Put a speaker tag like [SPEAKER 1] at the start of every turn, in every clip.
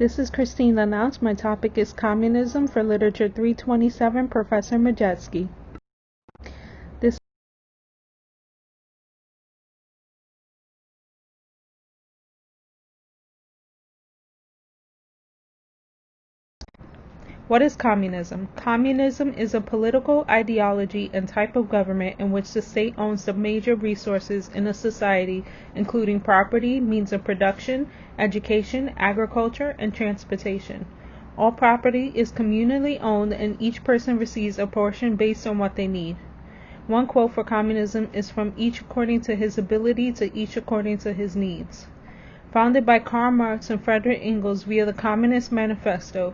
[SPEAKER 1] This is Christine Lanounce. My topic is Communism for Literature 327, Professor Majetsky. What is communism? Communism is a political ideology and type of government in which the state owns the major resources in a society, including property, means of production, education, agriculture, and transportation. All property is communally owned and each person receives a portion based on what they need. One quote for communism is from each according to his ability to each according to his needs. Founded by Karl Marx and Friedrich Engels via the Communist Manifesto,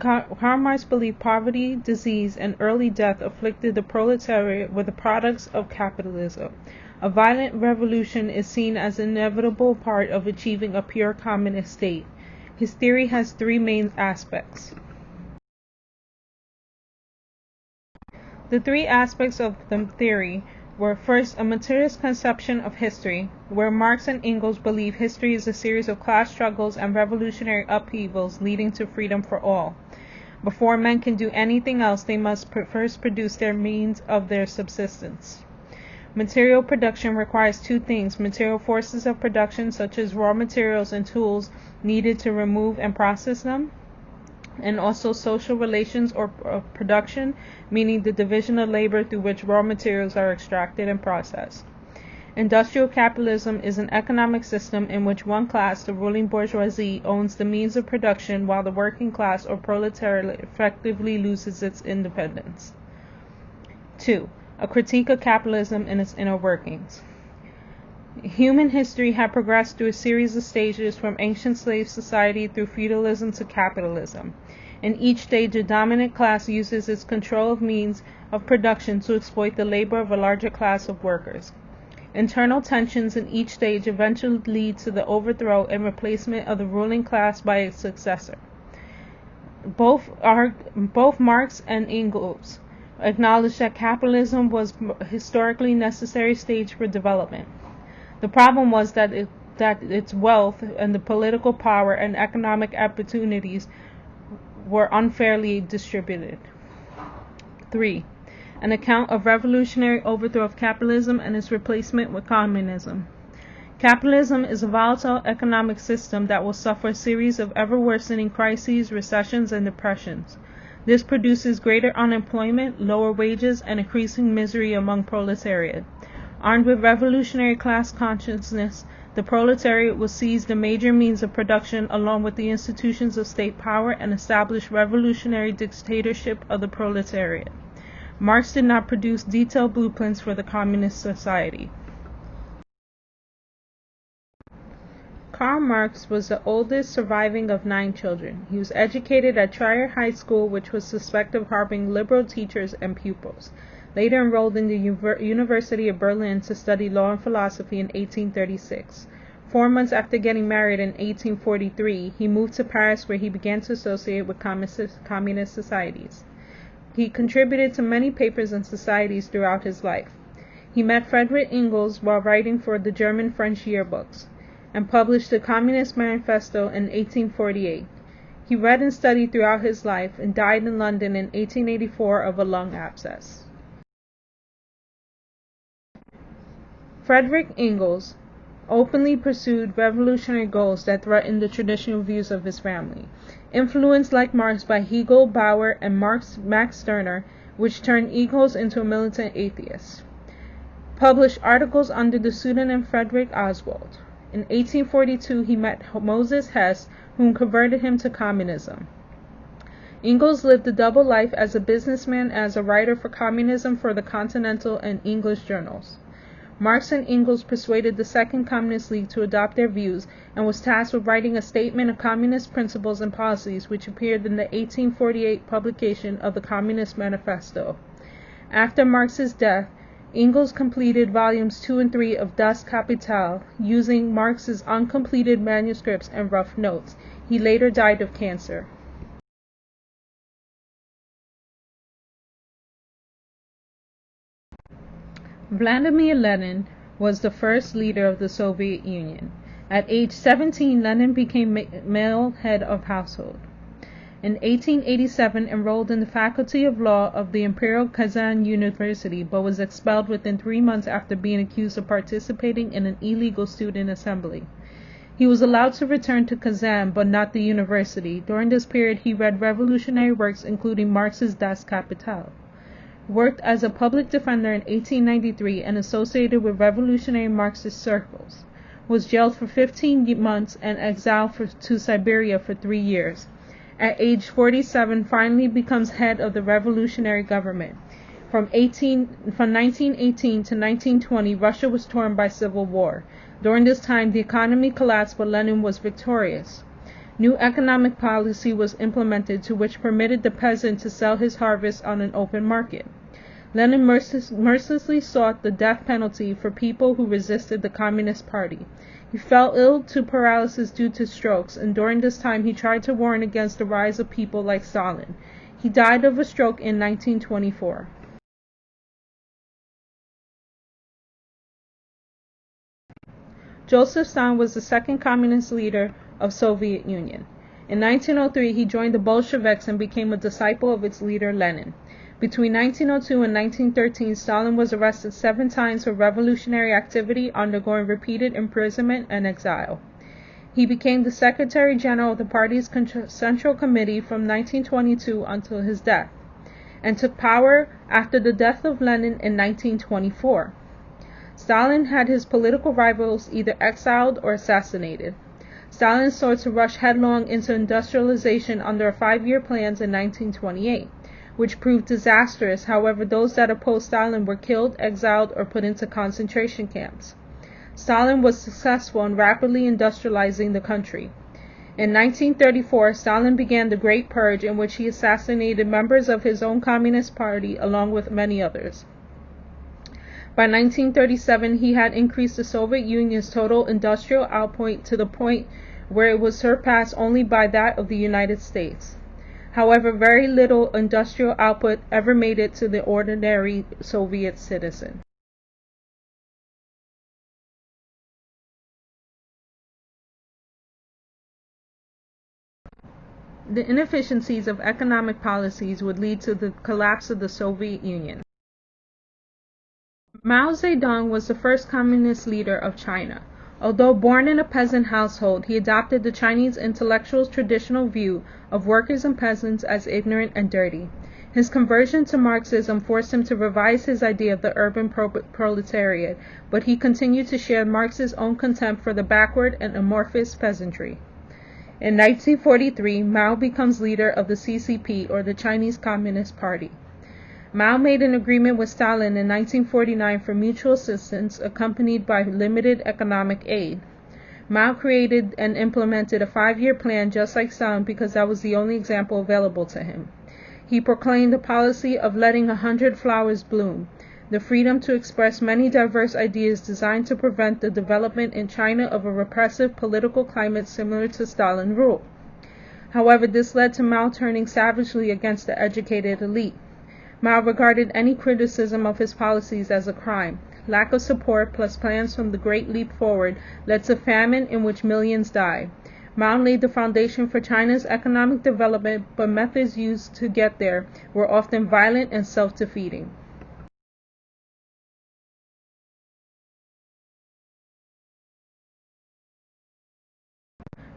[SPEAKER 1] Karl Marx believed poverty, disease, and early death afflicted the proletariat were the products of capitalism. A violent revolution is seen as an inevitable part of achieving a pure communist state. His theory has three main aspects. The three aspects of the theory were first, a materialist conception of history, where Marx and Engels believe history is a series of class struggles and revolutionary upheavals leading to freedom for all. Before men can do anything else, they must first produce their means of their subsistence. Material production requires two things: material forces of production, such as raw materials and tools needed to remove and process them, and also social relations or production, meaning the division of labor through which raw materials are extracted and processed. Industrial capitalism is an economic system in which one class, the ruling bourgeoisie, owns the means of production while the working class or proletariat effectively loses its independence. 2. A critique of capitalism and its inner workings. Human history had progressed through a series of stages from ancient slave society through feudalism to capitalism. In each stage, a dominant class uses its control of means of production to exploit the labor of a larger class of workers. Internal tensions in each stage eventually lead to the overthrow and replacement of the ruling class by its successor. Both Marx and Engels acknowledged that capitalism was a historically necessary stage for development. The problem was that its wealth and the political power and economic opportunities were unfairly distributed. 3. An account of revolutionary overthrow of capitalism and its replacement with communism. Capitalism is a volatile economic system that will suffer a series of ever-worsening crises, recessions, and depressions. This produces greater unemployment, lower wages, and increasing misery among proletariat. Armed with revolutionary class consciousness, the proletariat will seize the major means of production along with the institutions of state power and establish revolutionary dictatorship of the proletariat. Marx did not produce detailed blueprints for the communist society. Karl Marx was the oldest surviving of 9 children. He was educated at Trier High School, which was suspected of harboring liberal teachers and pupils. Later enrolled in the University of Berlin to study law and philosophy in 1836. 4 months after getting married in 1843, he moved to Paris, where he began to associate with communist societies. He contributed to many papers and societies throughout his life. He met Friedrich Engels while writing for the German-French yearbooks, and published the Communist Manifesto in 1848. He read and studied throughout his life and died in London in 1884 of a lung abscess. Friedrich Engels openly pursued revolutionary goals that threatened the traditional views of his family. Influenced like Marx by Hegel, Bauer, and Max Stirner, which turned Engels into a militant atheist. Published articles under the pseudonym Frederick Oswald. In 1842, he met Moses Hess, whom converted him to communism. Engels lived a double life as a businessman and as a writer for communism for the Continental and English journals. Marx and Engels persuaded the Second Communist League to adopt their views and was tasked with writing a statement of communist principles and policies, which appeared in the 1848 publication of the Communist Manifesto. After Marx's death, Engels completed volumes 2 and 3 of Das Kapital, using Marx's uncompleted manuscripts and rough notes. He later died of cancer. Vladimir Lenin was the first leader of the Soviet Union. At age 17, Lenin became male head of household. In 1887, enrolled in the Faculty of Law of the Imperial Kazan University, but was expelled within 3 months after being accused of participating in an illegal student assembly. He was allowed to return to Kazan, but not the university. During this period, he read revolutionary works including Marx's Das Kapital. Worked as a public defender in 1893 and associated with revolutionary Marxist circles. Was jailed for 15 months and exiled to Siberia for 3 years. At age 47, finally becomes head of the revolutionary government. From 1918 to 1920, Russia was torn by civil war. During this time, the economy collapsed, but Lenin was victorious. New economic policy was implemented to which permitted the peasant to sell his harvest on an open market. Lenin mercilessly sought the death penalty for people who resisted the Communist Party. He fell ill to paralysis due to strokes, and during this time he tried to warn against the rise of people like Stalin. He died of a stroke in 1924. Joseph Stalin was the second communist leader of Soviet Union. In 1903, he joined the Bolsheviks and became a disciple of its leader Lenin. Between 1902 and 1913, Stalin was arrested 7 times for revolutionary activity, undergoing repeated imprisonment and exile. He became the Secretary General of the party's Central Committee from 1922 until his death, and took power after the death of Lenin in 1924. Stalin had his political rivals either exiled or assassinated. Stalin sought to rush headlong into industrialization under a 5-year plan in 1928. Which proved disastrous. However, those that opposed Stalin were killed, exiled, or put into concentration camps. Stalin was successful in rapidly industrializing the country. In 1934, Stalin began the Great Purge, in which he assassinated members of his own Communist Party along with many others. By 1937, he had increased the Soviet Union's total industrial output to the point where it was surpassed only by that of the United States. However, very little industrial output ever made it to the ordinary Soviet citizen. The inefficiencies of economic policies would lead to the collapse of the Soviet Union. Mao Zedong was the first communist leader of China. Although born in a peasant household, he adopted the Chinese intellectuals' traditional view of workers and peasants as ignorant and dirty. His conversion to Marxism forced him to revise his idea of the urban proletariat, but he continued to share Marx's own contempt for the backward and amorphous peasantry. In 1943, Mao becomes leader of the CCP, or the Chinese Communist Party. Mao made an agreement with Stalin in 1949 for mutual assistance, accompanied by limited economic aid. Mao created and implemented a 5-year plan just like Stalin because that was the only example available to him. He proclaimed the policy of letting 100 flowers bloom, the freedom to express many diverse ideas designed to prevent the development in China of a repressive political climate similar to Stalin rule. However, this led to Mao turning savagely against the educated elite. Mao regarded any criticism of his policies as a crime. Lack of support plus plans from the Great Leap Forward led to famine in which millions died. Mao laid the foundation for China's economic development, but methods used to get there were often violent and self-defeating.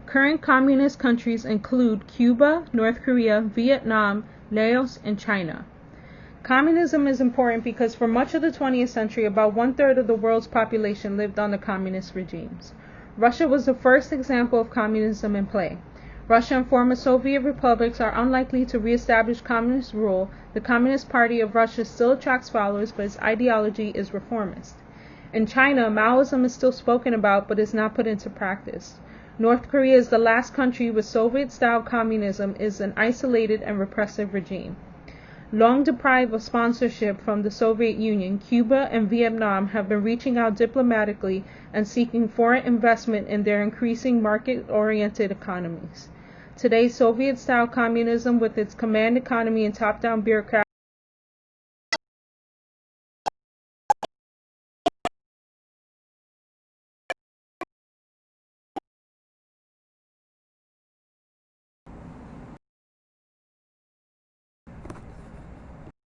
[SPEAKER 1] Current communist countries include Cuba, North Korea, Vietnam, Laos, and China. Communism is important because for much of the 20th century, about 1/3 of the world's population lived under communist regimes. Russia was the first example of communism in play. Russia and former Soviet republics are unlikely to reestablish communist rule. The Communist Party of Russia still attracts followers, but its ideology is reformist. In China, Maoism is still spoken about, but is not put into practice. North Korea is the last country with Soviet-style communism, is an isolated and repressive regime. Long deprived of sponsorship from the Soviet Union, Cuba and Vietnam have been reaching out diplomatically and seeking foreign investment in their increasing market-oriented economies. Today, Soviet-style communism with its command economy and top-down bureaucracy